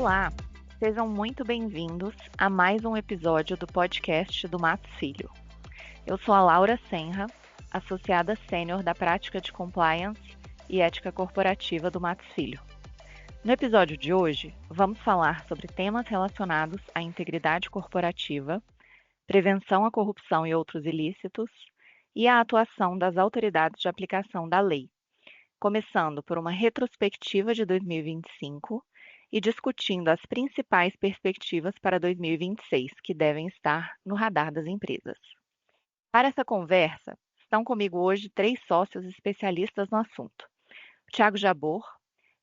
Olá, sejam muito bem-vindos a mais um episódio do podcast do Matos Filho. Eu sou a Laura Senra, associada sênior da prática de compliance e ética corporativa do Matos Filho. No episódio de hoje, vamos falar sobre temas relacionados à integridade corporativa, prevenção à corrupção e outros ilícitos e a atuação das autoridades de aplicação da lei, começando por uma retrospectiva de 2025 e discutindo as principais perspectivas para 2026 que devem estar no radar das empresas. Para essa conversa, estão comigo hoje 3 sócios especialistas no assunto. Thiago Jabor,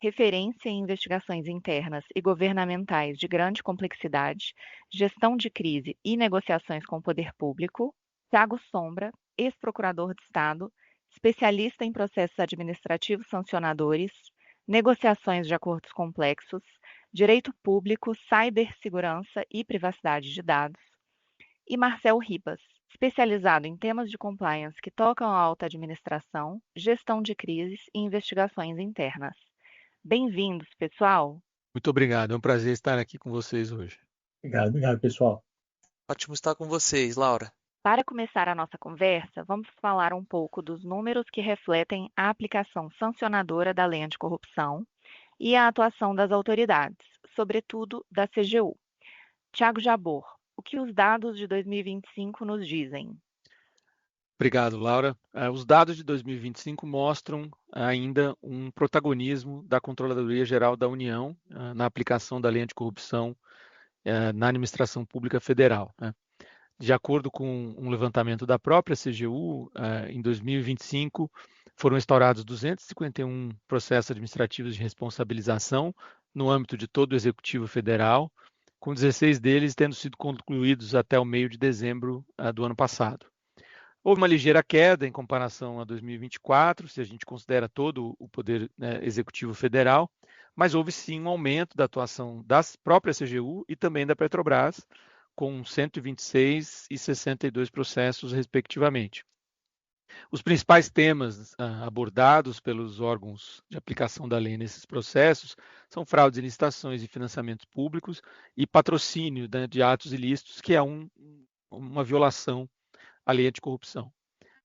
referência em investigações internas e governamentais de grande complexidade, gestão de crise e negociações com o poder público. Thiago Sombra, ex-procurador de Estado, especialista em processos administrativos sancionadores, negociações de acordos complexos, direito público, cibersegurança e privacidade de dados. E Marcel Ribas, especializado em temas de compliance que tocam a alta administração, gestão de crises e investigações internas. Bem-vindos, pessoal! Muito obrigado, é um prazer estar aqui com vocês hoje. Obrigado, pessoal. Ótimo estar com vocês, Laura. Para começar a nossa conversa, vamos falar um pouco dos números que refletem a aplicação sancionadora da lei anticorrupção e a atuação das autoridades, sobretudo da CGU. Thiago Jabor, o que os dados de 2025 nos dizem? Obrigado, Laura. Os dados de 2025 mostram ainda um protagonismo da Controladoria Geral da União na aplicação da lei anticorrupção na administração pública federal. De acordo com um levantamento da própria CGU, em 2025 foram instaurados 251 processos administrativos de responsabilização no âmbito de todo o Executivo Federal, com 16 deles tendo sido concluídos até o meio de dezembro do ano passado. Houve uma ligeira queda em comparação a 2024, se a gente considera todo o Poder Executivo Federal, mas houve sim um aumento da atuação da própria CGU e também da Petrobras, com 126 e 62 processos, respectivamente. Os principais temas abordados pelos órgãos de aplicação da lei nesses processos são fraudes em licitações e financiamentos públicos e patrocínio de atos ilícitos, que é uma violação à lei anticorrupção.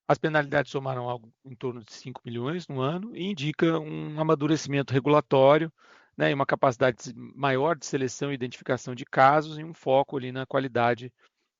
As penalidades somaram algo em torno de 5 milhões no ano e indica um amadurecimento regulatório, e uma capacidade maior de seleção e identificação de casos e um foco ali na qualidade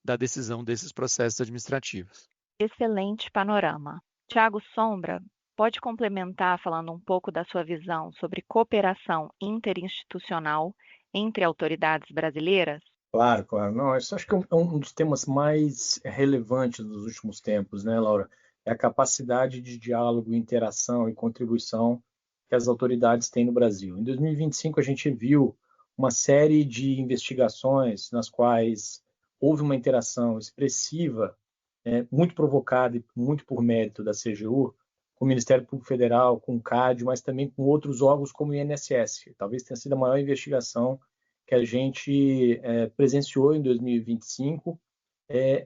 da decisão desses processos administrativos. Excelente panorama. Thiago Sombra, pode complementar falando um pouco da sua visão sobre cooperação interinstitucional entre autoridades brasileiras? Claro. Não, isso acho que é um dos temas mais relevantes dos últimos tempos, né, Laura? É a capacidade de diálogo, interação e contribuição que as autoridades têm no Brasil. Em 2025, a gente viu uma série de investigações nas quais houve uma interação expressiva, muito provocada e muito por mérito da CGU, com o Ministério Público Federal, com o CAD, mas também com outros órgãos como o INSS. Talvez tenha sido a maior investigação que a gente presenciou em 2025,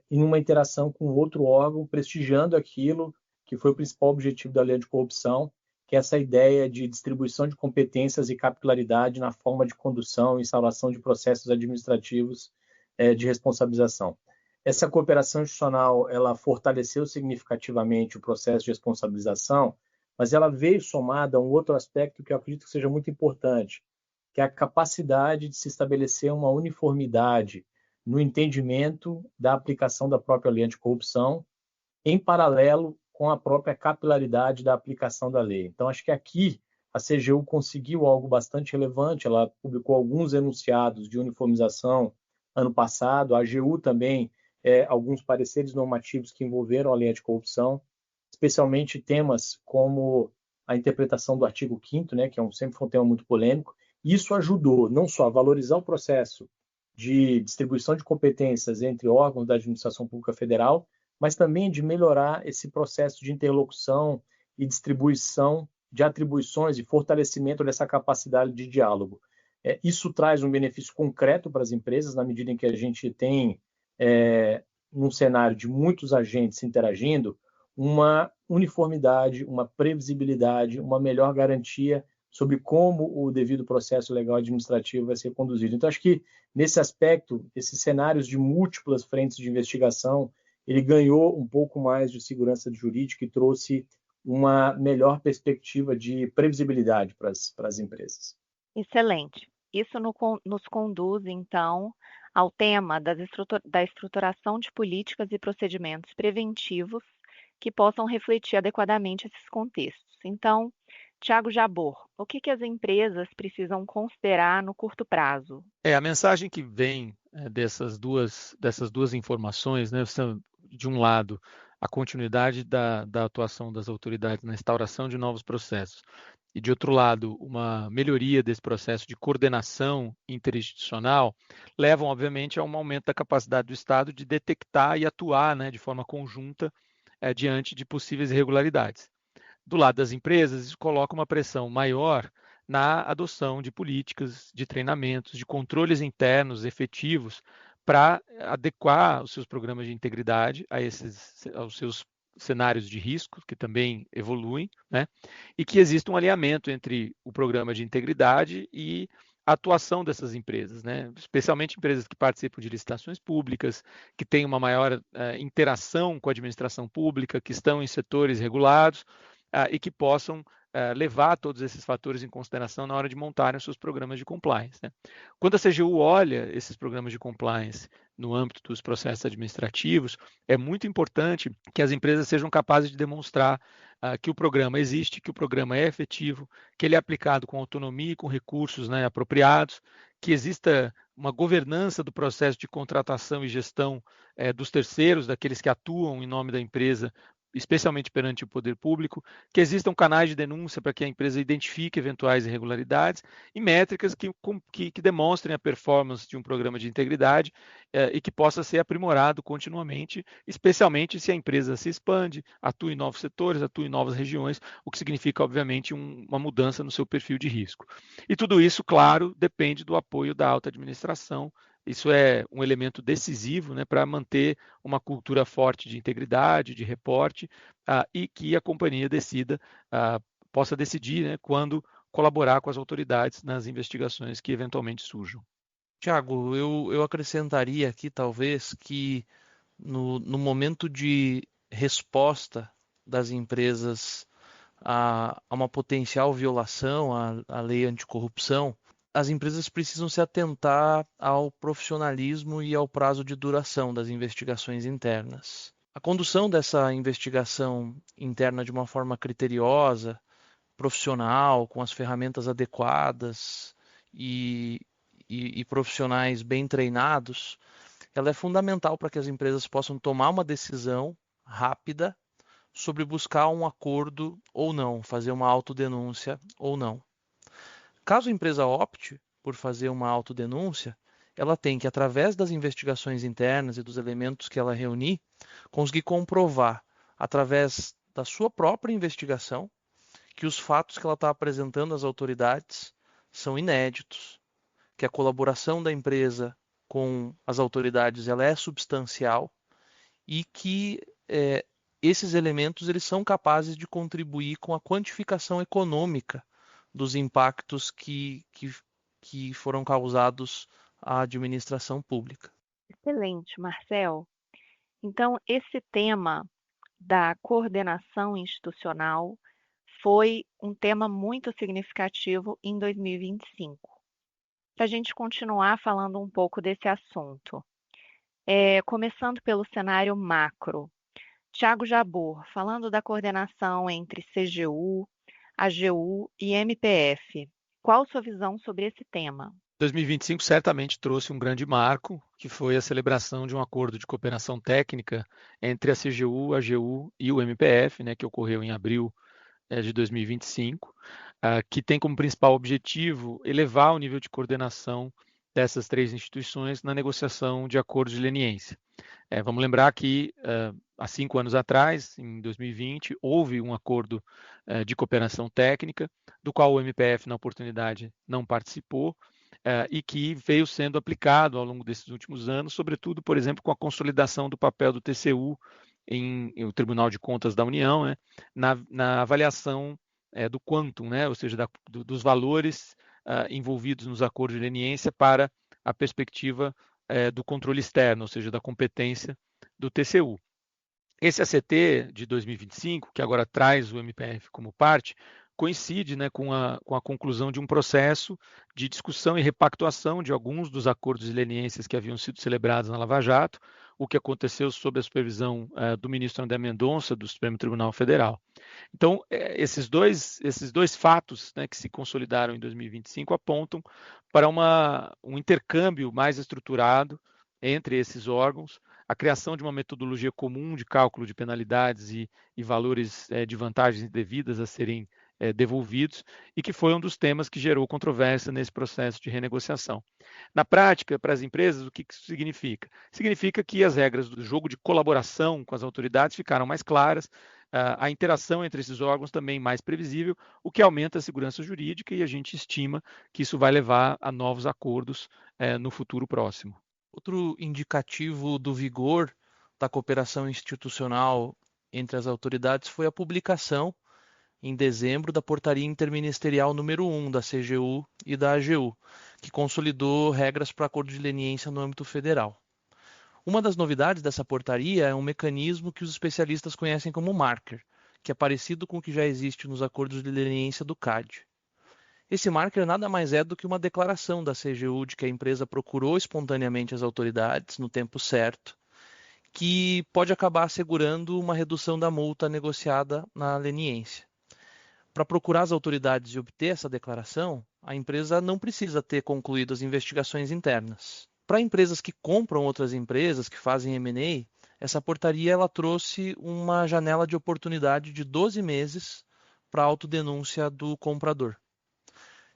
em uma interação com outro órgão, prestigiando aquilo que foi o principal objetivo da lei anticorrupção, que é essa ideia de distribuição de competências e capilaridade na forma de condução e instauração de processos administrativos de responsabilização. Essa cooperação institucional, ela fortaleceu significativamente o processo de responsabilização, mas ela veio somada a um outro aspecto que eu acredito que seja muito importante, que é a capacidade de se estabelecer uma uniformidade no entendimento da aplicação da própria lei anticorrupção, em paralelo com a própria capilaridade da aplicação da lei. Então, acho que aqui a CGU conseguiu algo bastante relevante, ela publicou alguns enunciados de uniformização ano passado, a AGU também, alguns pareceres normativos que envolveram a lei anticorrupção, especialmente temas como a interpretação do artigo 5º, que sempre foi um tema muito polêmico. Isso ajudou não só a valorizar o processo de distribuição de competências entre órgãos da administração pública federal, mas também de melhorar esse processo de interlocução e distribuição de atribuições e fortalecimento dessa capacidade de diálogo. Isso traz um benefício concreto para as empresas, na medida em que a gente tem, num cenário de muitos agentes interagindo, uma uniformidade, uma previsibilidade, uma melhor garantia sobre como o devido processo legal administrativo vai ser conduzido. Então, acho que, nesse aspecto, esses cenários de múltiplas frentes de investigação, ele ganhou um pouco mais de segurança jurídica e trouxe uma melhor perspectiva de previsibilidade para as empresas. Excelente. Isso nos conduz, então, ao tema da estruturação de políticas e procedimentos preventivos que possam refletir adequadamente esses contextos. Então, Tiago Jabor, o que as empresas precisam considerar no curto prazo? A mensagem que vem dessas duas informações, né, são, de um lado, a continuidade da atuação das autoridades na instauração de novos processos, e, de outro lado, uma melhoria desse processo de coordenação interinstitucional, levam, obviamente, a um aumento da capacidade do Estado de detectar e atuar, né, de forma conjunta diante de possíveis irregularidades. Do lado das empresas, isso coloca uma pressão maior na adoção de políticas, de treinamentos, de controles internos efetivos para adequar os seus programas de integridade aos seus cenários de risco, que também evoluem, né? E que exista um alinhamento entre o programa de integridade e a atuação dessas empresas, né? Especialmente empresas que participam de licitações públicas, que têm uma maior interação com a administração pública, que estão em setores regulados, e que possam levar todos esses fatores em consideração na hora de montarem os seus programas de compliance, né? Quando a CGU olha esses programas de compliance no âmbito dos processos administrativos, é muito importante que as empresas sejam capazes de demonstrar que o programa existe, que o programa é efetivo, que ele é aplicado com autonomia e com recursos, né, apropriados, que exista uma governança do processo de contratação e gestão dos terceiros, daqueles que atuam em nome da empresa, especialmente perante o poder público, que existam canais de denúncia para que a empresa identifique eventuais irregularidades e métricas que demonstrem a performance de um programa de integridade e que possa ser aprimorado continuamente, especialmente se a empresa se expande, atua em novos setores, atua em novas regiões, o que significa, obviamente, uma mudança no seu perfil de risco. E tudo isso, claro, depende do apoio da alta administração. Isso é um elemento decisivo, né, para manter uma cultura forte de integridade, de reporte, e que a companhia possa decidir, né, quando colaborar com as autoridades nas investigações que eventualmente surjam. Tiago, eu acrescentaria aqui, talvez, que no momento de resposta das empresas a uma potencial violação à lei anticorrupção, as empresas precisam se atentar ao profissionalismo e ao prazo de duração das investigações internas. A condução dessa investigação interna de uma forma criteriosa, profissional, com as ferramentas adequadas e profissionais bem treinados, ela é fundamental para que as empresas possam tomar uma decisão rápida sobre buscar um acordo ou não, fazer uma autodenúncia ou não. Caso a empresa opte por fazer uma autodenúncia, ela tem que, através das investigações internas e dos elementos que ela reunir, conseguir comprovar, através da sua própria investigação, que os fatos que ela está apresentando às autoridades são inéditos, que a colaboração da empresa com as autoridades ela é substancial e que esses elementos eles são capazes de contribuir com a quantificação econômica dos impactos que foram causados à administração pública. Excelente, Marcel. Então, esse tema da coordenação institucional foi um tema muito significativo em 2025. Para a gente continuar falando um pouco desse assunto, começando pelo cenário macro, Tiago Jabor, falando da coordenação entre CGU, AGU e MPF, qual sua visão sobre esse tema? 2025 certamente trouxe um grande marco, que foi a celebração de um acordo de cooperação técnica entre a CGU, a AGU e o MPF, né, que ocorreu em abril de 2025, que tem como principal objetivo elevar o nível de coordenação dessas três instituições na negociação de acordos de leniência. Vamos lembrar que há 5 anos atrás, em 2020, houve um acordo de cooperação técnica, do qual o MPF, na oportunidade, não participou, e que veio sendo aplicado ao longo desses últimos anos, sobretudo, por exemplo, com a consolidação do papel do TCU em o Tribunal de Contas da União, né, na avaliação do quantum, né? Ou seja, dos valores envolvidos nos acordos de leniência para a perspectiva do controle externo, ou seja, da competência do TCU. Esse ACT de 2025, que agora traz o MPF como parte, coincide, né, com a conclusão de um processo de discussão e repactuação de alguns dos acordos de leniências que haviam sido celebrados na Lava Jato, o que aconteceu sob a supervisão do ministro André Mendonça, do Supremo Tribunal Federal. Então, esses dois fatos, né, que se consolidaram em 2025 apontam para um intercâmbio mais estruturado entre esses órgãos, a criação de uma metodologia comum de cálculo de penalidades e valores de vantagens indevidas a serem devolvidos, e que foi um dos temas que gerou controvérsia nesse processo de renegociação. Na prática, para as empresas, o que isso significa? Significa que as regras do jogo de colaboração com as autoridades ficaram mais claras, a interação entre esses órgãos também mais previsível, o que aumenta a segurança jurídica, e a gente estima que isso vai levar a novos acordos no futuro próximo. Outro indicativo do vigor da cooperação institucional entre as autoridades foi a publicação, em dezembro, da Portaria Interministerial número 1 da CGU e da AGU, que consolidou regras para acordo de leniência no âmbito federal. Uma das novidades dessa portaria é um mecanismo que os especialistas conhecem como marker, que é parecido com o que já existe nos acordos de leniência do CAD. Esse marker nada mais é do que uma declaração da CGU de que a empresa procurou espontaneamente as autoridades no tempo certo, que pode acabar assegurando uma redução da multa negociada na leniência. Para procurar as autoridades e obter essa declaração, a empresa não precisa ter concluído as investigações internas. Para empresas que compram outras empresas, que fazem M&A, essa portaria ela trouxe uma janela de oportunidade de 12 meses para a autodenúncia do comprador.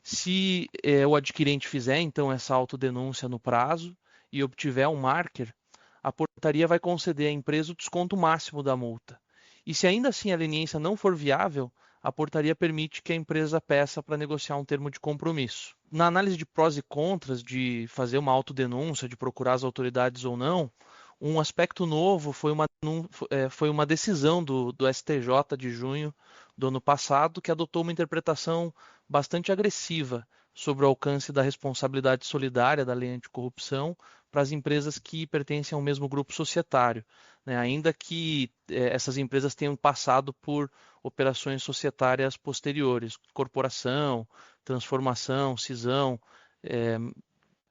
Se o adquirente fizer, então, essa autodenúncia no prazo e obtiver um marker, a portaria vai conceder à empresa o desconto máximo da multa. E se ainda assim a leniência não for viável, a portaria permite que a empresa peça para negociar um termo de compromisso. Na análise de prós e contras de fazer uma autodenúncia, de procurar as autoridades ou não, um aspecto novo foi uma decisão do STJ de junho do ano passado, que adotou uma interpretação bastante agressiva sobre o alcance da responsabilidade solidária da lei anticorrupção para as empresas que pertencem ao mesmo grupo societário, né? Ainda que essas empresas tenham passado por operações societárias posteriores, corporação, transformação, cisão,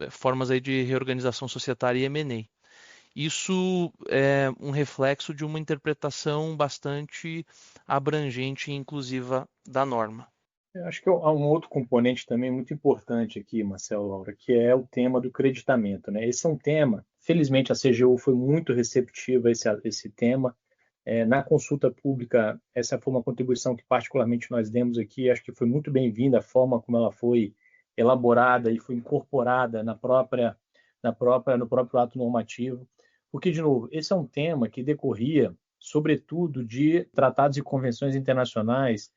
formas aí de reorganização societária e M&A. Isso é um reflexo de uma interpretação bastante abrangente e inclusiva da norma. Eu acho que há um outro componente também muito importante aqui, Marcelo, Laura, que é o tema do creditamento, né? Esse é um tema, felizmente a CGU foi muito receptiva a esse tema. Na consulta pública, essa foi uma contribuição que particularmente nós demos aqui, acho que foi muito bem-vinda a forma como ela foi elaborada e foi incorporada no próprio ato normativo, porque, de novo, esse é um tema que decorria, sobretudo, de tratados e convenções internacionais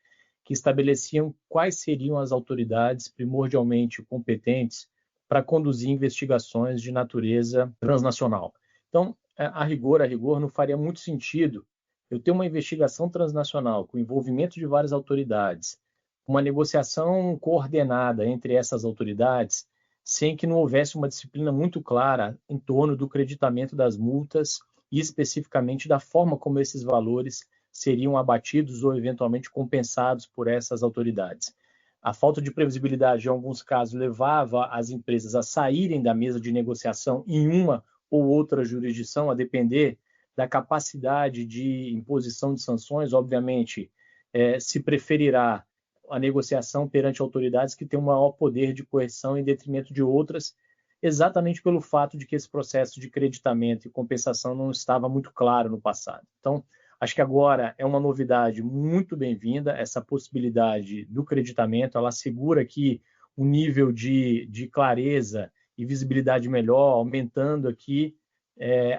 que estabeleciam quais seriam as autoridades primordialmente competentes para conduzir investigações de natureza transnacional. Então, a rigor, não faria muito sentido eu ter uma investigação transnacional com envolvimento de várias autoridades, uma negociação coordenada entre essas autoridades, sem que não houvesse uma disciplina muito clara em torno do creditamento das multas e especificamente da forma como esses valores seriam abatidos ou eventualmente compensados por essas autoridades. A falta de previsibilidade, em alguns casos, levava as empresas a saírem da mesa de negociação em uma ou outra jurisdição, a depender da capacidade de imposição de sanções. Obviamente, se preferirá a negociação perante autoridades que têm um maior poder de coerção em detrimento de outras, exatamente pelo fato de que esse processo de creditamento e compensação não estava muito claro no passado. Então, acho que agora é uma novidade muito bem-vinda, essa possibilidade do creditamento. Ela assegura aqui um nível de clareza e visibilidade melhor, aumentando aqui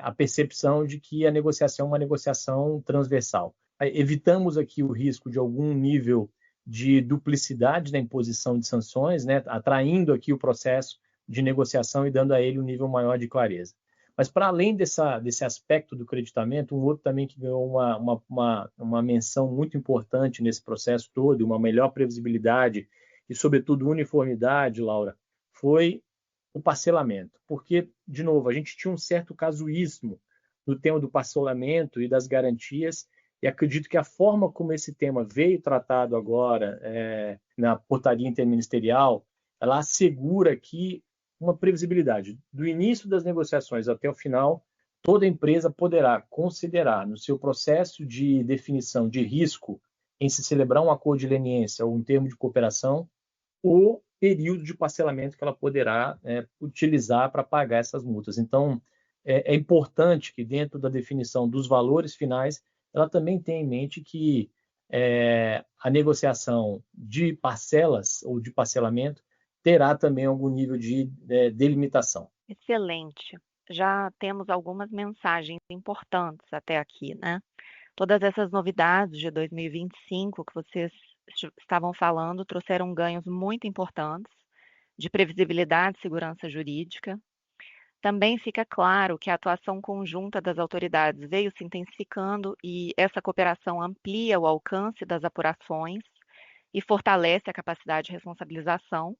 a percepção de que a negociação é uma negociação transversal. Evitamos aqui o risco de algum nível de duplicidade na imposição de sanções, né, atraindo aqui o processo de negociação e dando a ele um nível maior de clareza. Mas, para além desse aspecto do creditamento, um outro também que ganhou uma menção muito importante nesse processo todo, uma melhor previsibilidade e, sobretudo, uniformidade, Laura, foi o parcelamento. Porque, de novo, a gente tinha um certo casuísmo no tema do parcelamento e das garantias, e acredito que a forma como esse tema veio tratado agora na portaria interministerial, ela assegura que uma previsibilidade. Do início das negociações até o final, toda empresa poderá considerar no seu processo de definição de risco em se celebrar um acordo de leniência ou um termo de cooperação, o período de parcelamento que ela poderá utilizar para pagar essas multas. Então, é importante que dentro da definição dos valores finais, ela também tenha em mente que a negociação de parcelas ou de parcelamento terá também algum nível de delimitação. Excelente. Já temos algumas mensagens importantes até aqui, né? Todas essas novidades de 2025 que vocês estavam falando trouxeram ganhos muito importantes de previsibilidade e segurança jurídica. Também fica claro que a atuação conjunta das autoridades veio se intensificando e essa cooperação amplia o alcance das apurações e fortalece a capacidade de responsabilização.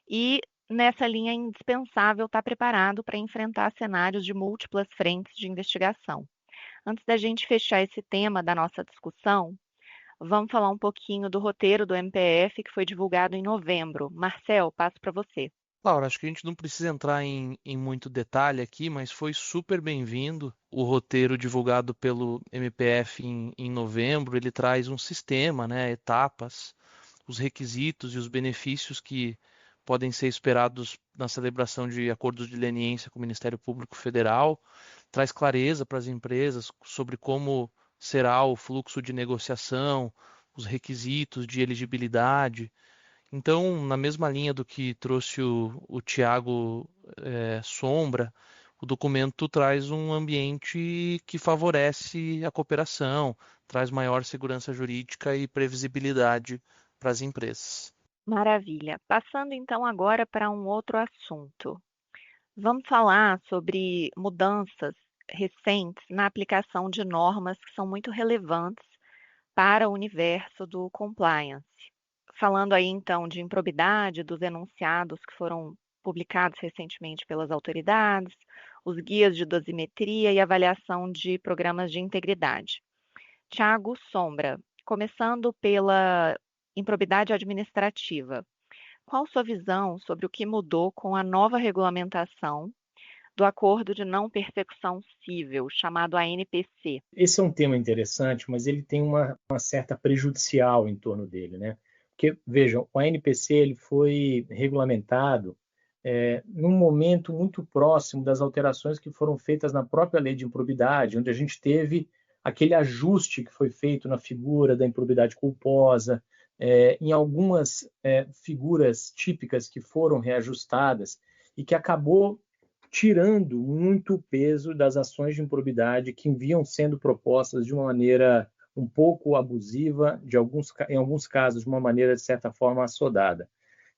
E nessa linha é indispensável estar preparado para enfrentar cenários de múltiplas frentes de investigação. Antes da gente fechar esse tema da nossa discussão, vamos falar um pouquinho do roteiro do MPF que foi divulgado em novembro. Marcel, passo para você. Laura, acho que a gente não precisa entrar em muito detalhe aqui, mas foi super bem-vindo o roteiro divulgado pelo MPF em novembro. Ele traz um sistema, né, etapas, os requisitos e os benefícios que podem ser esperados na celebração de acordos de leniência com o Ministério Público Federal, traz clareza para as empresas sobre como será o fluxo de negociação, os requisitos de elegibilidade. Então, na mesma linha do que trouxe o Tiago Sombra, o documento traz um ambiente que favorece a cooperação, traz maior segurança jurídica e previsibilidade para as empresas. Maravilha. Passando então agora para um outro assunto. Vamos falar sobre mudanças recentes na aplicação de normas que são muito relevantes para o universo do compliance. Falando aí então de improbidade dos enunciados que foram publicados recentemente pelas autoridades, os guias de dosimetria e avaliação de programas de integridade. Tiago Sombra, começando pela improbidade administrativa. Qual sua visão sobre o que mudou com a nova regulamentação do Acordo de Não Persecução Cível, chamado ANPC? Esse é um tema interessante, mas ele tem uma certa prejudicial em torno dele, né? Porque, vejam, o ANPC ele foi regulamentado num momento muito próximo das alterações que foram feitas na própria lei de improbidade, onde a gente teve aquele ajuste que foi feito na figura da improbidade culposa, em algumas figuras típicas que foram reajustadas e que acabou tirando muito peso das ações de improbidade que vinham sendo propostas de uma maneira um pouco abusiva, em alguns casos de uma maneira, de certa forma, assodada.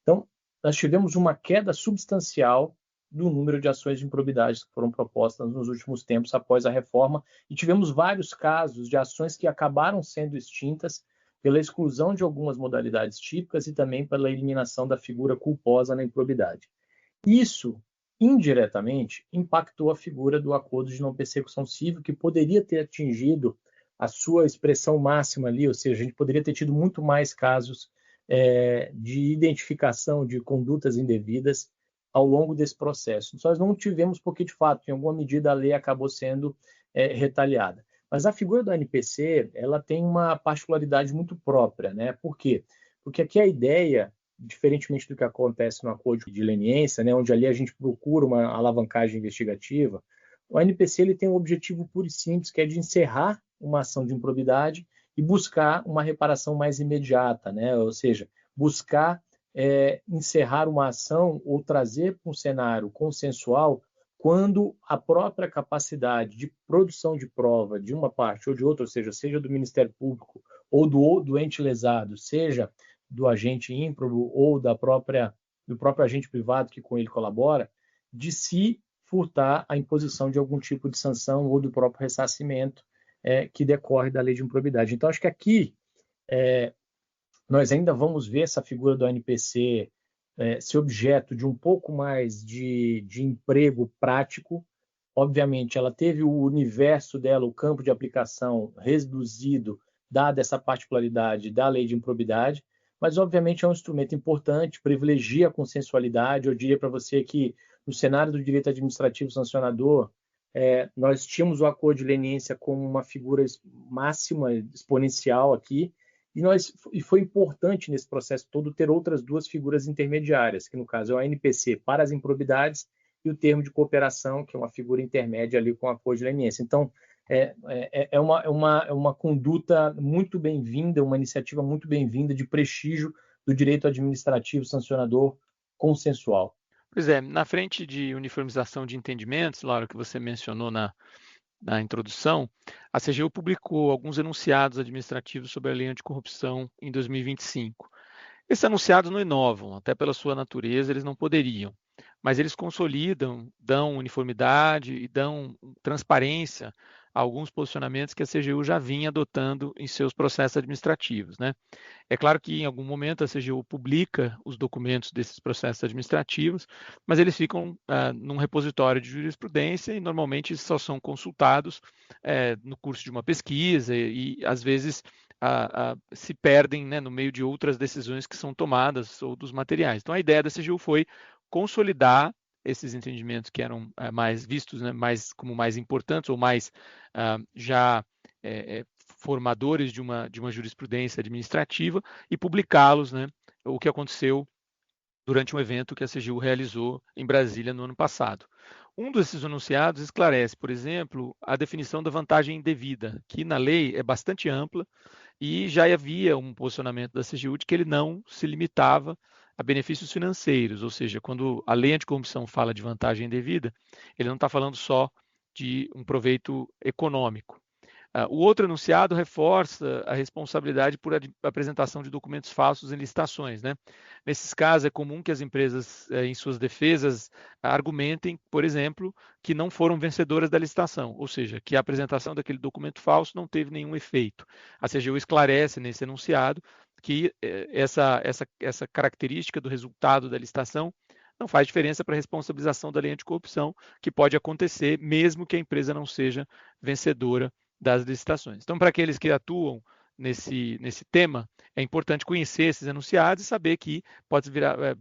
Então, nós tivemos uma queda substancial do número de ações de improbidade que foram propostas nos últimos tempos após a reforma, e tivemos vários casos de ações que acabaram sendo extintas pela exclusão de algumas modalidades típicas e também pela eliminação da figura culposa na improbidade. Isso, indiretamente, impactou a figura do acordo de não persecução civil, que poderia ter atingido a sua expressão máxima ali, ou seja, a gente poderia ter tido muito mais casos de identificação de condutas indevidas ao longo desse processo. Nós não tivemos porque, de fato, em alguma medida a lei acabou sendo retaliada. Mas a figura do ANPC, ela tem uma particularidade muito própria, né? Por quê? Porque aqui a ideia, diferentemente do que acontece no acordo de leniência, né, onde ali a gente procura uma alavancagem investigativa, o ANPC ele tem um objetivo puro e simples, que é de encerrar uma ação de improbidade e buscar uma reparação mais imediata, né? Ou seja, buscar encerrar uma ação ou trazer para um cenário consensual quando a própria capacidade de produção de prova de uma parte ou de outra, ou seja do Ministério Público ou do ente lesado, seja do agente ímprobo ou do próprio agente privado que com ele colabora, de se furtar a imposição de algum tipo de sanção ou do próprio ressarcimento que decorre da lei de improbidade. Então, acho que aqui nós ainda vamos ver essa figura do ANPC ser objeto de um pouco mais de emprego prático. Obviamente, ela teve o universo dela, o campo de aplicação reduzido, dada essa particularidade da lei de improbidade, mas, obviamente, é um instrumento importante, privilegia a consensualidade. Eu diria para você que, no cenário do direito administrativo sancionador, nós tínhamos o acordo de leniência como uma figura máxima, exponencial aqui, e foi importante nesse processo todo ter outras duas figuras intermediárias, que no caso é o ANPC para as improbidades e o termo de cooperação, que é uma figura intermédia ali com o acordo de leniência. Então, é uma conduta muito bem-vinda, uma iniciativa muito bem-vinda de prestígio do direito administrativo sancionador consensual. Pois é, na frente de uniformização de entendimentos, Laura, que você mencionou na introdução, a CGU publicou alguns enunciados administrativos sobre a lei anticorrupção em 2025. Esses enunciados não inovam, até pela sua natureza eles não poderiam, mas eles consolidam, dão uniformidade e dão transparência a alguns posicionamentos que a CGU já vinha adotando em seus processos administrativos, né? É claro que em algum momento a CGU publica os documentos desses processos administrativos, mas eles ficam num repositório de jurisprudência e normalmente só são consultados no curso de uma pesquisa e às vezes se perdem, né, no meio de outras decisões que são tomadas ou dos materiais. Então a ideia da CGU foi consolidar esses entendimentos que eram mais vistos, né, como mais importantes ou mais já formadores de uma jurisprudência administrativa e publicá-los, né, o que aconteceu durante um evento que a CGU realizou em Brasília no ano passado. Um desses enunciados esclarece, por exemplo, a definição da vantagem indevida, que na lei é bastante ampla e já havia um posicionamento da CGU de que ele não se limitava a benefícios financeiros, ou seja, quando a lei anticorrupção fala de vantagem indevida, ele não está falando só de um proveito econômico. O outro enunciado reforça a responsabilidade por apresentação de documentos falsos em licitações, né? Nesses casos, é comum que as empresas, em suas defesas, argumentem, por exemplo, que não foram vencedoras da licitação, ou seja, que a apresentação daquele documento falso não teve nenhum efeito. A CGU esclarece nesse enunciado que essa característica do resultado da licitação não faz diferença para a responsabilização da lei anticorrupção, que pode acontecer mesmo que a empresa não seja vencedora das licitações. Então, para aqueles que atuam nesse tema, é importante conhecer esses enunciados e saber que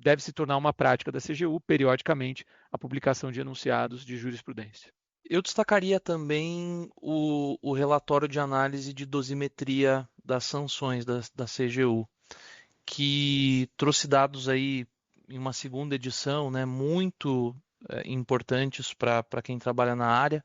deve se tornar uma prática da CGU, periodicamente, a publicação de enunciados de jurisprudência. Eu destacaria também o relatório de análise de dosimetria das sanções da CGU, que trouxe dados aí em uma segunda edição, né, muito importantes para quem trabalha na área.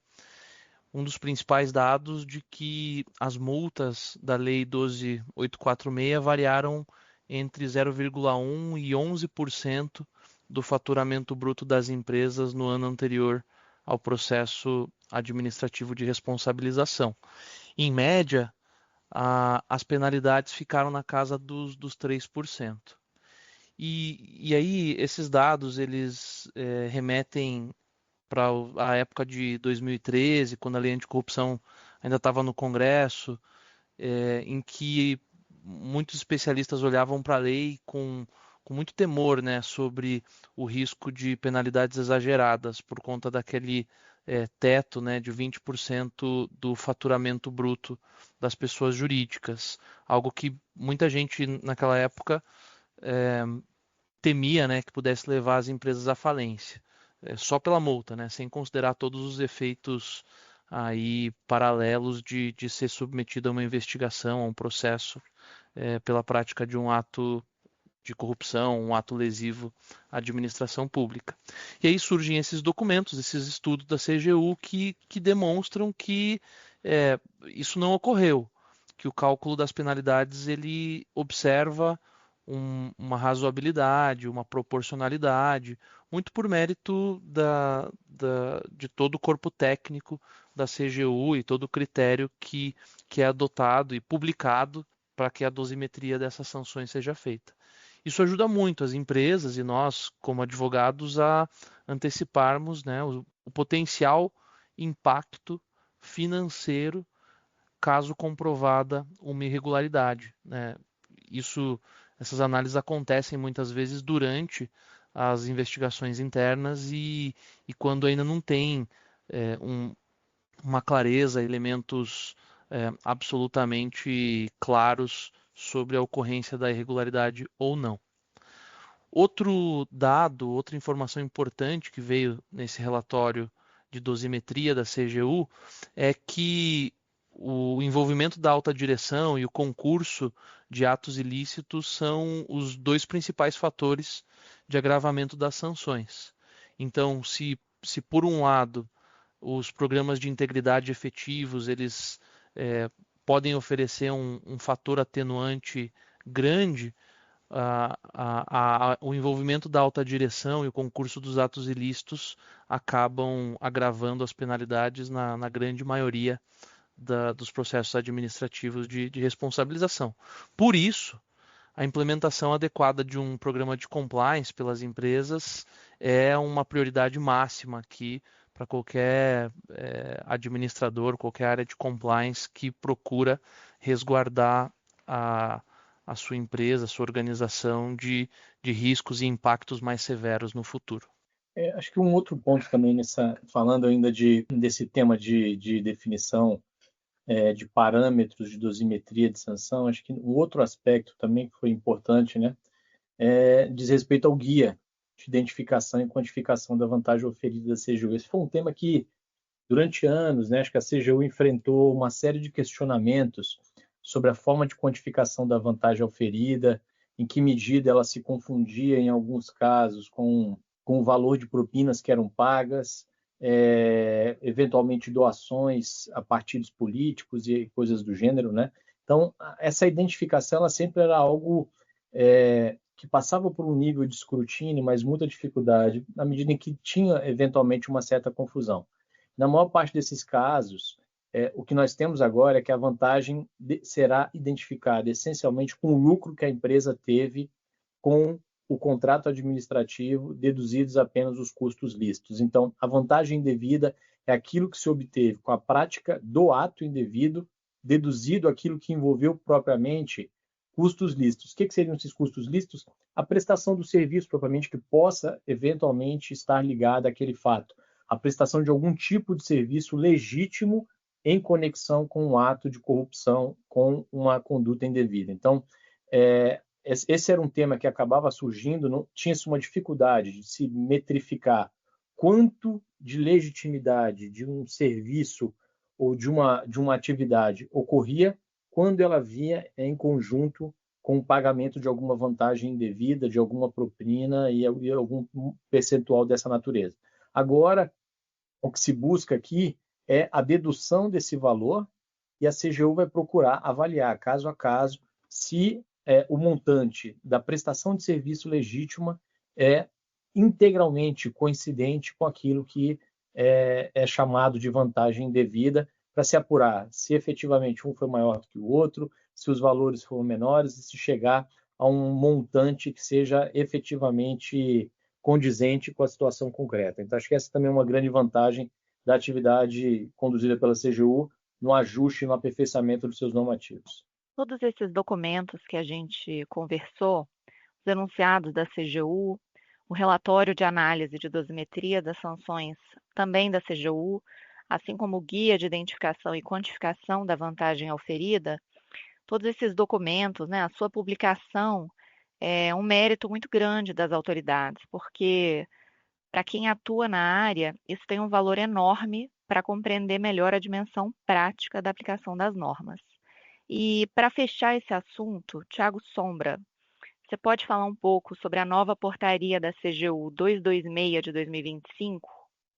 Um dos principais dados de que as multas da Lei 12.846 variaram entre 0,1% e 11% do faturamento bruto das empresas no ano anterior ao processo administrativo de responsabilização. Em média, as penalidades ficaram na casa dos 3%. E aí, esses dados, eles remetem para a época de 2013, quando a lei anticorrupção ainda estava no Congresso, em que muitos especialistas olhavam para a lei com muito temor, né, sobre o risco de penalidades exageradas por conta daquele teto, né, de 20% do faturamento bruto das pessoas jurídicas, algo que muita gente naquela época temia, né, que pudesse levar as empresas à falência. Só pela multa, né? Sem considerar todos os efeitos aí paralelos de ser submetido a uma investigação, a um processo pela prática de um ato de corrupção, um ato lesivo à administração pública. E aí surgem esses documentos, esses estudos da CGU que demonstram que isso não ocorreu, que o cálculo das penalidades ele observa uma razoabilidade, uma proporcionalidade, muito por mérito de todo o corpo técnico da CGU e todo o critério que é adotado e publicado para que a dosimetria dessas sanções seja feita. Isso ajuda muito as empresas e nós, como advogados, a anteciparmos, né, o o potencial impacto financeiro caso comprovada uma irregularidade, né? Essas análises acontecem muitas vezes durante as investigações internas e quando ainda não tem uma clareza, elementos absolutamente claros sobre a ocorrência da irregularidade ou não. Outro dado, outra informação importante que veio nesse relatório de dosimetria da CGU é que o envolvimento da alta direção e o concurso de atos ilícitos são os dois principais fatores de agravamento das sanções. Então, se por um lado os programas de integridade efetivos eles podem oferecer um fator atenuante grande, o envolvimento da alta direção e o concurso dos atos ilícitos acabam agravando as penalidades na grande maioria dos processos administrativos de responsabilização. Por isso, a implementação adequada de um programa de compliance pelas empresas é uma prioridade máxima aqui para qualquer administrador, qualquer área de compliance que procura resguardar a sua empresa, a sua organização de riscos e impactos mais severos no futuro. Acho que um outro ponto também, falando ainda desse tema de definição de parâmetros de dosimetria de sanção, acho que um outro aspecto também que foi importante, né, diz respeito ao guia de identificação e quantificação da vantagem oferida da CGU. Esse foi um tema que, durante anos, né, acho que a CGU enfrentou uma série de questionamentos sobre a forma de quantificação da vantagem oferida, em que medida ela se confundia, em alguns casos, com o valor de propinas que eram pagas, eventualmente doações a partidos políticos e coisas do gênero, né? Então, essa identificação ela sempre era algo que passava por um nível de escrutínio, mas muita dificuldade, na medida em que tinha, eventualmente, uma certa confusão. Na maior parte desses casos, o que nós temos agora é que a vantagem será identificada essencialmente com o lucro que a empresa teve com o contrato administrativo, deduzidos apenas os custos lícitos. Então, a vantagem indevida é aquilo que se obteve com a prática do ato indevido, deduzido aquilo que envolveu propriamente custos lícitos. O que seriam esses custos lícitos? A prestação do serviço propriamente que possa eventualmente estar ligada àquele fato. A prestação de algum tipo de serviço legítimo em conexão com um ato de corrupção, com uma conduta indevida. Então, esse era um tema que acabava surgindo, tinha-se uma dificuldade de se metrificar quanto de legitimidade de um serviço ou de uma atividade ocorria quando ela vinha em conjunto com o pagamento de alguma vantagem indevida, de alguma propina e algum percentual dessa natureza. Agora, o que se busca aqui é a dedução desse valor e a CGU vai procurar avaliar, caso a caso, se o montante da prestação de serviço legítima é integralmente coincidente com aquilo que é chamado de vantagem indevida, para se apurar se efetivamente um foi maior do que o outro, se os valores foram menores e se chegar a um montante que seja efetivamente condizente com a situação concreta. Então, acho que essa também é uma grande vantagem da atividade conduzida pela CGU no ajuste e no aperfeiçoamento dos seus normativos. Todos esses documentos que a gente conversou, os enunciados da CGU, o relatório de análise de dosimetria das sanções também da CGU, assim como o guia de identificação e quantificação da vantagem oferida, todos esses documentos, né, a sua publicação é um mérito muito grande das autoridades, porque para quem atua na área, isso tem um valor enorme para compreender melhor a dimensão prática da aplicação das normas. E para fechar esse assunto, Thiago Sombra, você pode falar um pouco sobre a nova portaria da CGU 226 de 2025?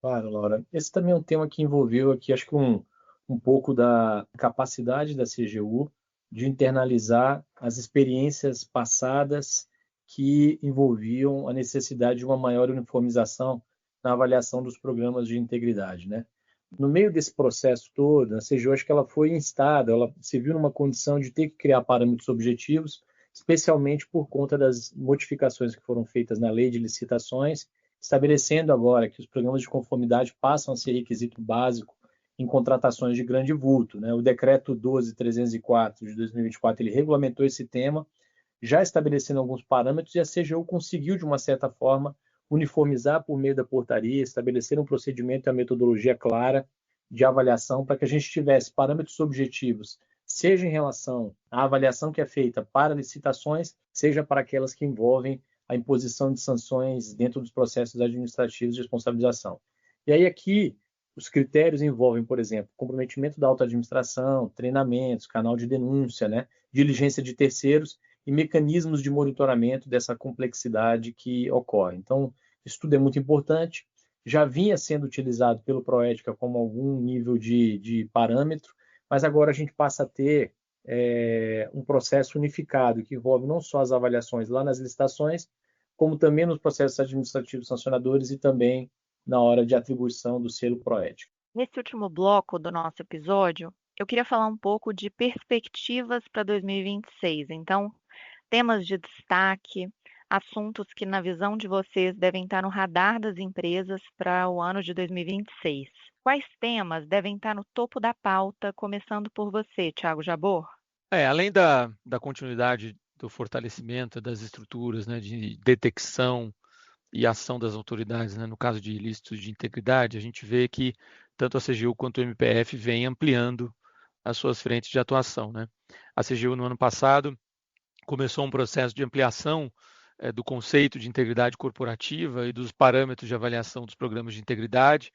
Claro, Laura. Esse também é um tema que envolveu aqui, acho que um pouco da capacidade da CGU de internalizar as experiências passadas que envolviam a necessidade de uma maior uniformização na avaliação dos programas de integridade, né? No meio desse processo todo, a CGU, acho que ela foi instada, ela se viu numa condição de ter que criar parâmetros objetivos, especialmente por conta das modificações que foram feitas na lei de licitações estabelecendo agora que os programas de conformidade passam a ser requisito básico em contratações de grande vulto, né? O decreto 12.304 de 2024 ele regulamentou esse tema, já estabelecendo alguns parâmetros, e a CGU conseguiu, de uma certa forma, uniformizar por meio da portaria, estabelecer um procedimento e a metodologia clara de avaliação para que a gente tivesse parâmetros objetivos, seja em relação à avaliação que é feita para licitações, seja para aquelas que envolvem a imposição de sanções dentro dos processos administrativos de responsabilização. E aí aqui os critérios envolvem, por exemplo, comprometimento da alta administração, treinamentos, canal de denúncia, né, diligência de terceiros e mecanismos de monitoramento dessa complexidade que ocorre. Então, isso tudo é muito importante. Já vinha sendo utilizado pelo Proética como algum nível de parâmetro, mas agora a gente passa a ter um processo unificado que envolve não só as avaliações lá nas licitações, como também nos processos administrativos sancionadores e também na hora de atribuição do selo Proética. Nesse último bloco do nosso episódio, eu queria falar um pouco de perspectivas para 2026. Então, temas de destaque, assuntos que, na visão de vocês, devem estar no radar das empresas para o ano de 2026. Quais temas devem estar no topo da pauta, começando por você, Thiago Jabor? Além da continuidade do fortalecimento das estruturas, né, de detecção e ação das autoridades, né, no caso de ilícitos de integridade, a gente vê que tanto a CGU quanto o MPF vêm ampliando as suas frentes de atuação, né? A CGU, no ano passado, começou um processo de ampliação do conceito de integridade corporativa e dos parâmetros de avaliação dos programas de integridade,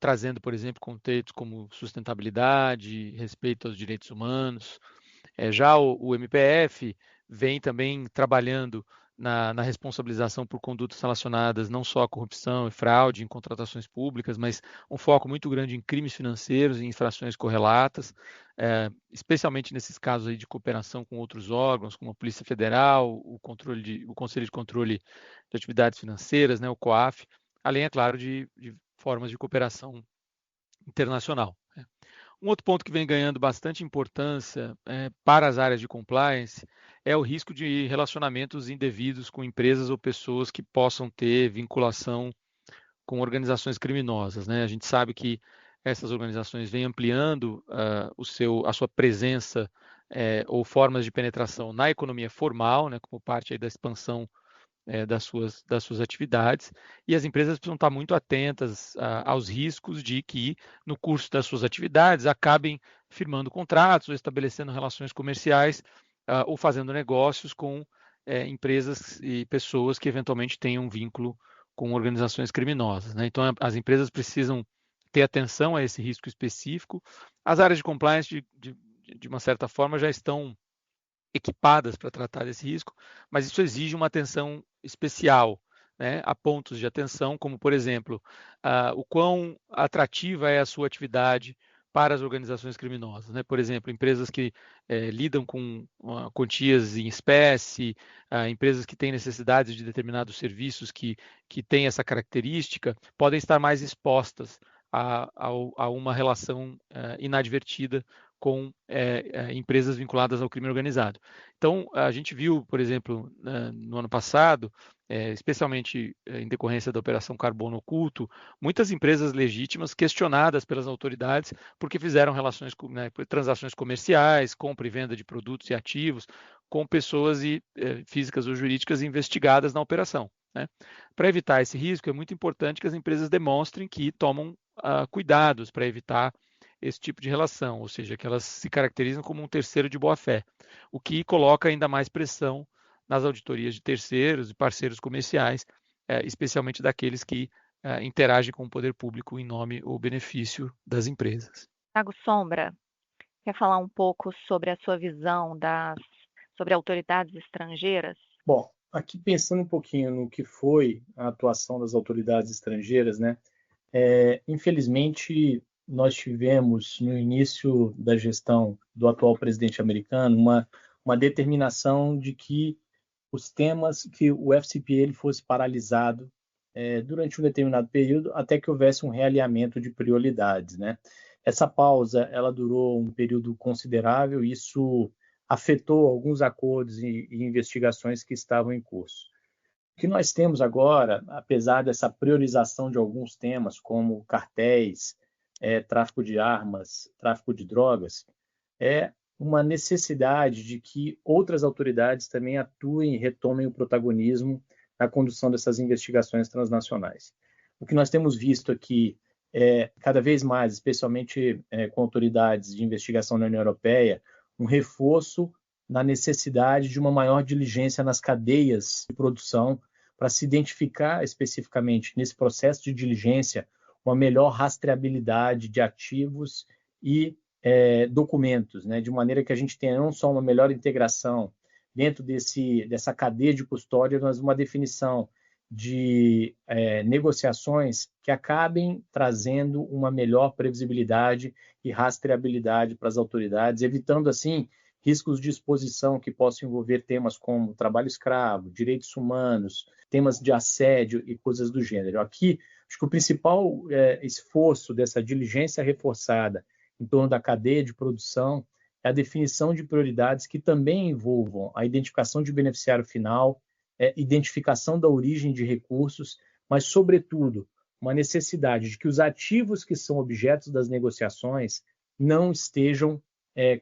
trazendo, por exemplo, conceitos como sustentabilidade, respeito aos direitos humanos. Já o MPF vem também trabalhando na responsabilização por condutas relacionadas não só à corrupção e fraude em contratações públicas, mas um foco muito grande em crimes financeiros e infrações correlatas, especialmente nesses casos aí de cooperação com outros órgãos, como a Polícia Federal, o Conselho de Controle de Atividades Financeiras, né, o COAF, além, é claro, de formas de cooperação internacional. Um outro ponto que vem ganhando bastante importância para as áreas de compliance é o risco de relacionamentos indevidos com empresas ou pessoas que possam ter vinculação com organizações criminosas, né? A gente sabe que essas organizações vêm ampliando a sua presença ou formas de penetração na economia formal, né, como parte aí da expansão das suas atividades, e as empresas precisam estar muito atentas aos riscos de que, no curso das suas atividades, acabem firmando contratos ou estabelecendo relações comerciais ou fazendo negócios com empresas e pessoas que eventualmente tenham um vínculo com organizações criminosas, né? Então, as empresas precisam ter atenção a esse risco específico. As áreas de compliance, de uma certa forma, já estão equipadas para tratar desse risco, mas isso exige uma atenção especial, né? Há pontos de atenção, como, por exemplo, o quão atrativa é a sua atividade para as organizações criminosas, né? Por exemplo, empresas que lidam com quantias em espécie, empresas que têm necessidades de determinados serviços que têm essa característica, podem estar mais expostas a uma relação inadvertida com empresas vinculadas ao crime organizado. Então, a gente viu, por exemplo, no ano passado, especialmente em decorrência da Operação Carbono Oculto, muitas empresas legítimas questionadas pelas autoridades porque fizeram transações comerciais, compra e venda de produtos e ativos com pessoas físicas ou jurídicas investigadas na operação, né? Para evitar esse risco, é muito importante que as empresas demonstrem que tomam cuidados para evitar esse tipo de relação, ou seja, que elas se caracterizam como um terceiro de boa-fé, o que coloca ainda mais pressão nas auditorias de terceiros e parceiros comerciais, especialmente daqueles que interagem com o poder público em nome ou benefício das empresas. Thiago Sombra, quer falar um pouco sobre a sua visão sobre autoridades estrangeiras? Bom, aqui pensando um pouquinho no que foi a atuação das autoridades estrangeiras, né? Infelizmente, nós tivemos, no início da gestão do atual presidente americano, uma determinação de que os temas, que o FCPA fosse paralisado durante um determinado período, até que houvesse um realinhamento de prioridades, né? Essa pausa, ela durou um período considerável, e isso afetou alguns acordos e investigações que estavam em curso. O que nós temos agora, apesar dessa priorização de alguns temas, como cartéis, tráfico de armas, tráfico de drogas, é uma necessidade de que outras autoridades também atuem e retomem o protagonismo na condução dessas investigações transnacionais. O que nós temos visto aqui é, cada vez mais, especialmente com autoridades de investigação na União Europeia, um reforço na necessidade de uma maior diligência nas cadeias de produção para se identificar especificamente nesse processo de diligência uma melhor rastreabilidade de ativos e documentos, né, de maneira que a gente tenha não só uma melhor integração dentro dessa cadeia de custódia, mas uma definição de negociações que acabem trazendo uma melhor previsibilidade e rastreabilidade para as autoridades, evitando, assim, riscos de exposição que possam envolver temas como trabalho escravo, direitos humanos, temas de assédio e coisas do gênero. Aqui, acho que o principal esforço dessa diligência reforçada em torno da cadeia de produção é a definição de prioridades que também envolvam a identificação de beneficiário final, identificação da origem de recursos, mas, sobretudo, uma necessidade de que os ativos que são objetos das negociações não estejam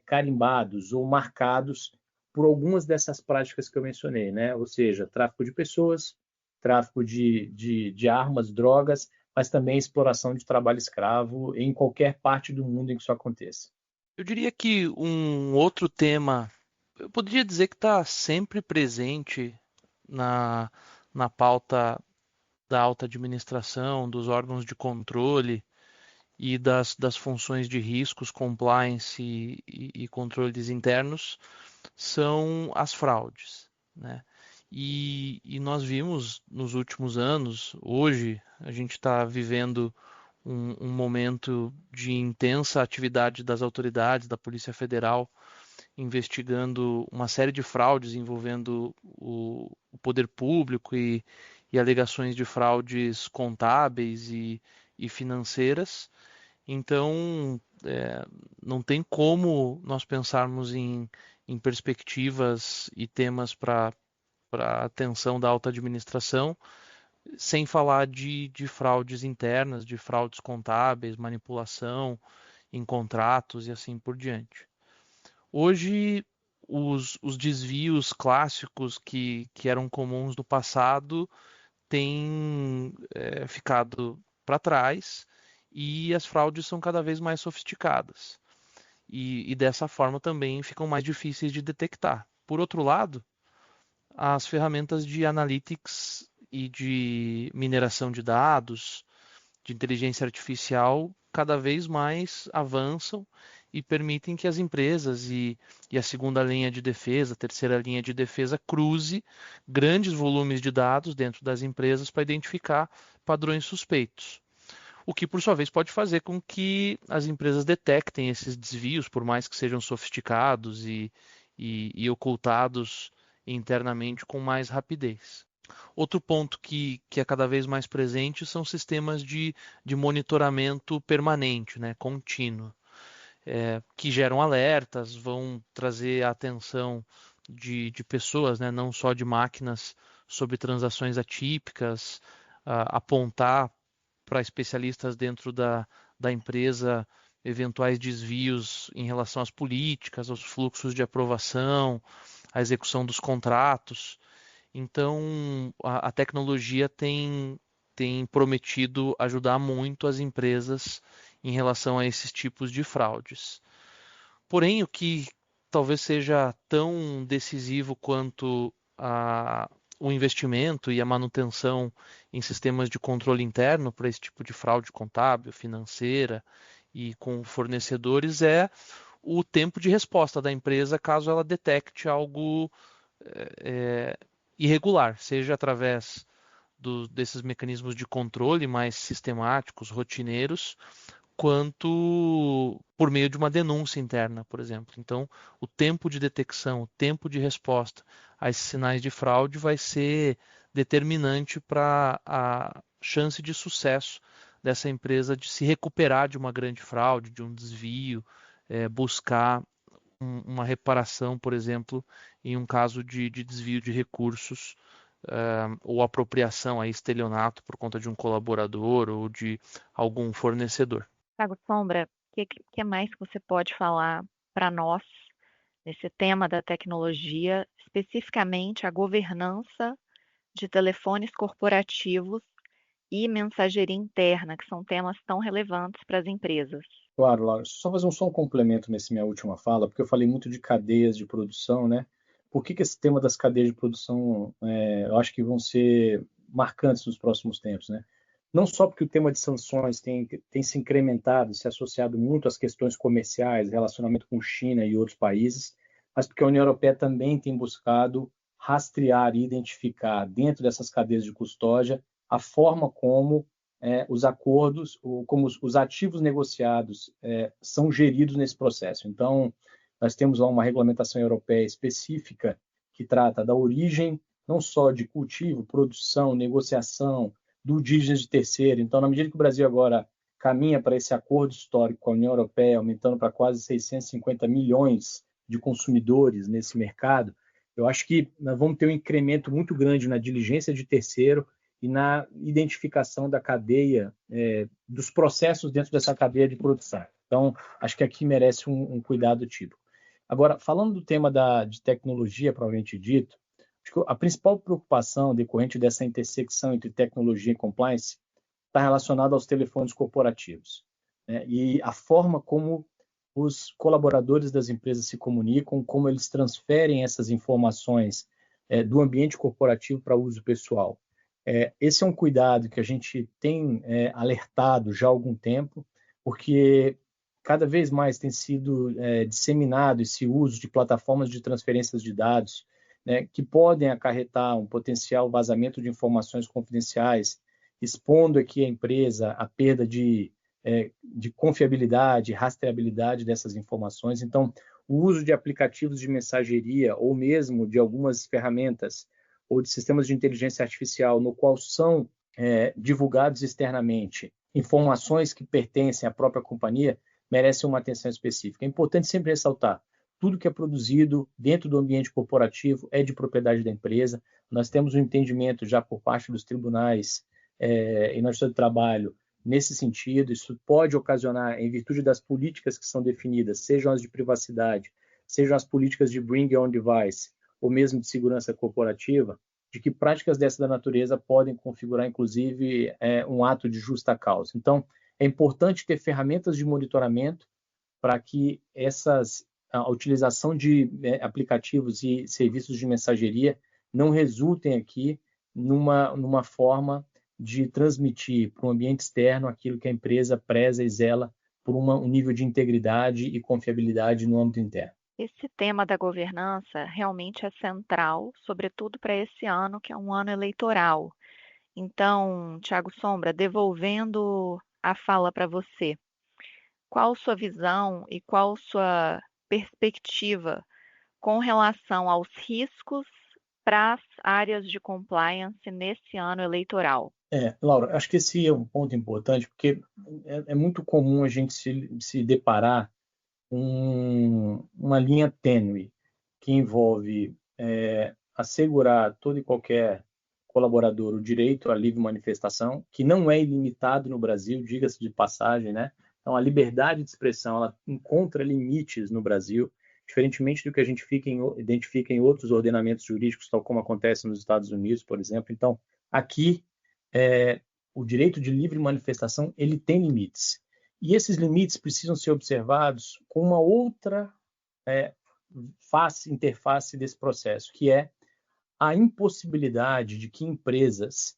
carimbados ou marcados por algumas dessas práticas que eu mencionei, né? Ou seja, tráfico de pessoas, tráfico de armas, drogas, mas também exploração de trabalho escravo em qualquer parte do mundo em que isso aconteça. Eu diria que um outro tema, eu poderia dizer que está sempre presente na pauta da alta administração, dos órgãos de controle e das funções de riscos, compliance e controles internos, são as fraudes, né? E nós vimos nos últimos anos, hoje a gente está vivendo um momento de intensa atividade das autoridades, da Polícia Federal, investigando uma série de fraudes envolvendo o poder público e alegações de fraudes contábeis e financeiras. Então, não tem como nós pensarmos em perspectivas e temas para a atenção da alta administração sem falar de fraudes internas, de fraudes contábeis, manipulação em contratos e assim por diante. Hoje, os desvios clássicos que eram comuns no passado têm ficado para trás e as fraudes são cada vez mais sofisticadas. E dessa forma também ficam mais difíceis de detectar. Por outro lado, as ferramentas de analytics e de mineração de dados, de inteligência artificial, cada vez mais avançam e permitem que as empresas e a segunda linha de defesa, a terceira linha de defesa, cruze grandes volumes de dados dentro das empresas para identificar padrões suspeitos. O que, por sua vez, pode fazer com que as empresas detectem esses desvios, por mais que sejam sofisticados e ocultados internamente com mais rapidez. Outro ponto que é cada vez mais presente são sistemas de monitoramento permanente, né, contínuo, que geram alertas, vão trazer a atenção de pessoas, né, não só de máquinas, sobre transações atípicas, apontar para especialistas dentro da empresa eventuais desvios em relação às políticas, aos fluxos de aprovação, à execução dos contratos. Então, a tecnologia tem prometido ajudar muito as empresas em relação a esses tipos de fraudes. Porém, o que talvez seja tão decisivo quanto o investimento e a manutenção em sistemas de controle interno para esse tipo de fraude contábil, financeira e com fornecedores é o tempo de resposta da empresa caso ela detecte algo irregular, seja através desses mecanismos de controle mais sistemáticos, rotineiros, quanto por meio de uma denúncia interna, por exemplo. Então, o tempo de detecção, o tempo de resposta a esses sinais de fraude vai ser determinante para a chance de sucesso dessa empresa de se recuperar de uma grande fraude, de um desvio, buscar uma reparação, por exemplo, em um caso de desvio de recursos ou apropriação, aí, estelionato por conta de um colaborador ou de algum fornecedor. Thiago Sombra, o que mais que você pode falar para nós nesse tema da tecnologia, especificamente a governança de telefones corporativos e mensageria interna, que são temas tão relevantes para as empresas? Claro, Laura. Só fazer só um complemento nessa minha última fala, porque eu falei muito de cadeias de produção, né? Por que esse tema das cadeias de produção, eu acho que vão ser marcantes nos próximos tempos, né? Não só porque o tema de sanções tem se incrementado, se associado muito às questões comerciais, relacionamento com China e outros países, mas porque a União Europeia também tem buscado rastrear e identificar dentro dessas cadeias de custódia a forma como os acordos, como os ativos negociados são geridos nesse processo. Então, nós temos lá uma regulamentação europeia específica que trata da origem, não só de cultivo, produção, negociação, due diligence de terceiro. Então, na medida que o Brasil agora caminha para esse acordo histórico com a União Europeia, aumentando para quase 650 milhões de consumidores nesse mercado, eu acho que nós vamos ter um incremento muito grande na diligência de terceiro e na identificação da cadeia, dos processos dentro dessa cadeia de produção. Então, acho que aqui merece um cuidado típico. Agora, falando do tema de tecnologia, propriamente dito, acho que a principal preocupação decorrente dessa intersecção entre tecnologia e compliance está relacionada aos telefones corporativos, né? E a forma como os colaboradores das empresas se comunicam, como eles transferem essas informações do ambiente corporativo para uso pessoal. Esse é um cuidado que a gente tem alertado já há algum tempo, porque cada vez mais tem sido disseminado esse uso de plataformas de transferências de dados, né, que podem acarretar um potencial vazamento de informações confidenciais, expondo aqui a empresa à perda de confiabilidade, rastreabilidade dessas informações. Então, o uso de aplicativos de mensageria ou mesmo de algumas ferramentas ou de sistemas de inteligência artificial no qual são divulgados externamente informações que pertencem à própria companhia, merecem uma atenção específica. É importante sempre ressaltar, tudo que é produzido dentro do ambiente corporativo é de propriedade da empresa. Nós temos um entendimento já por parte dos tribunais e na Justiça do Trabalho nesse sentido. Isso pode ocasionar, em virtude das políticas que são definidas, sejam as de privacidade, sejam as políticas de bring your own device, ou mesmo de segurança corporativa, de que práticas dessa natureza podem configurar, inclusive, um ato de justa causa. Então, é importante ter ferramentas de monitoramento para que a utilização de aplicativos e serviços de mensageria não resultem aqui numa forma de transmitir para o ambiente externo aquilo que a empresa preza e zela por um nível de integridade e confiabilidade no âmbito interno. Esse tema da governança realmente é central, sobretudo para esse ano, que é um ano eleitoral. Então, Thiago Sombra, devolvendo a fala para você, qual sua visão e qual sua perspectiva com relação aos riscos para as áreas de compliance nesse ano eleitoral? Laura, acho que esse é um ponto importante, porque é muito comum a gente se deparar com uma linha tênue que envolve assegurar todo e qualquer colaborador o direito à livre manifestação, que não é ilimitado no Brasil, diga-se de passagem, né? Então, a liberdade de expressão ela encontra limites no Brasil, diferentemente do que a gente identifica em outros ordenamentos jurídicos, tal como acontece nos Estados Unidos, por exemplo. Então, aqui, o direito de livre manifestação ele tem limites. E esses limites precisam ser observados com uma outra interface desse processo, que é a impossibilidade de que empresas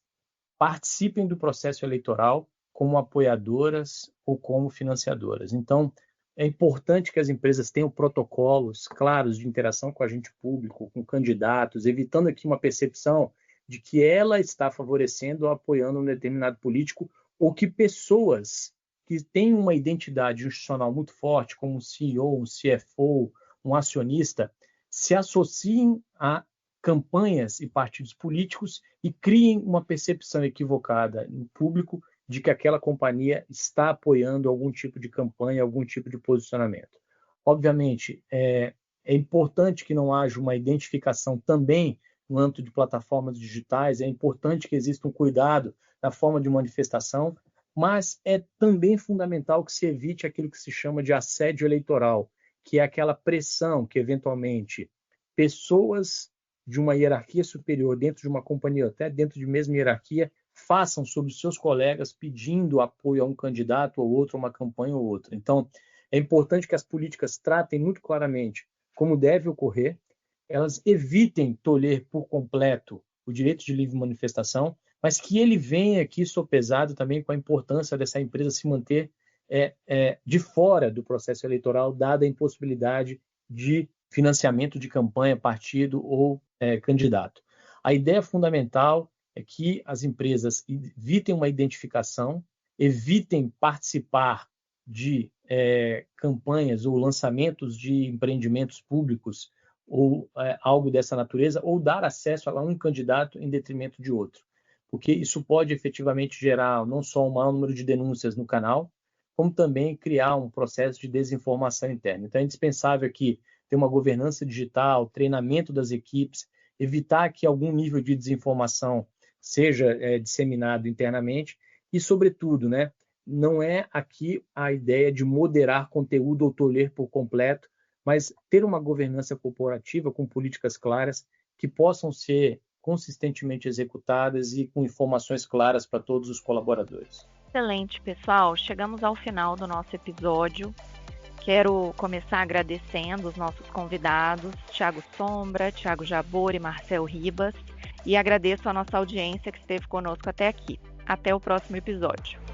participem do processo eleitoral como apoiadoras ou como financiadoras. Então, é importante que as empresas tenham protocolos claros de interação com o agente público, com candidatos, evitando aqui uma percepção de que ela está favorecendo ou apoiando um determinado político ou que pessoas que têm uma identidade institucional muito forte, como um CEO, um CFO, um acionista, se associem a campanhas e partidos políticos e criem uma percepção equivocada no público de que aquela companhia está apoiando algum tipo de campanha, algum tipo de posicionamento. Obviamente, é importante que não haja uma identificação também no âmbito de plataformas digitais, é importante que exista um cuidado na forma de manifestação, mas é também fundamental que se evite aquilo que se chama de assédio eleitoral, que é aquela pressão que, eventualmente, pessoas de uma hierarquia superior dentro de uma companhia, até dentro de mesma hierarquia, façam sobre os seus colegas pedindo apoio a um candidato ou outro, a uma campanha ou outra. Então, é importante que as políticas tratem muito claramente como deve ocorrer, elas evitem tolher por completo o direito de livre manifestação, mas que ele venha aqui sopesado também com a importância dessa empresa se manter de fora do processo eleitoral, dada a impossibilidade de financiamento de campanha, partido ou candidato. A ideia fundamental é que as empresas evitem uma identificação, evitem participar de campanhas ou lançamentos de empreendimentos públicos ou algo dessa natureza, ou dar acesso a um candidato em detrimento de outro, porque isso pode efetivamente gerar não só um maior número de denúncias no canal, como também criar um processo de desinformação interna. Então é indispensável aqui ter uma governança digital, treinamento das equipes, evitar que algum nível de desinformação seja disseminado internamente e, sobretudo, não é aqui a ideia de moderar conteúdo ou tolher por completo, mas ter uma governança corporativa com políticas claras que possam ser consistentemente executadas e com informações claras para todos os colaboradores. Excelente, pessoal. Chegamos ao final do nosso episódio. Quero começar agradecendo os nossos convidados, Thiago Sombra, Thiago Jabor e Marcel Ribas, e agradeço a nossa audiência que esteve conosco até aqui. Até o próximo episódio.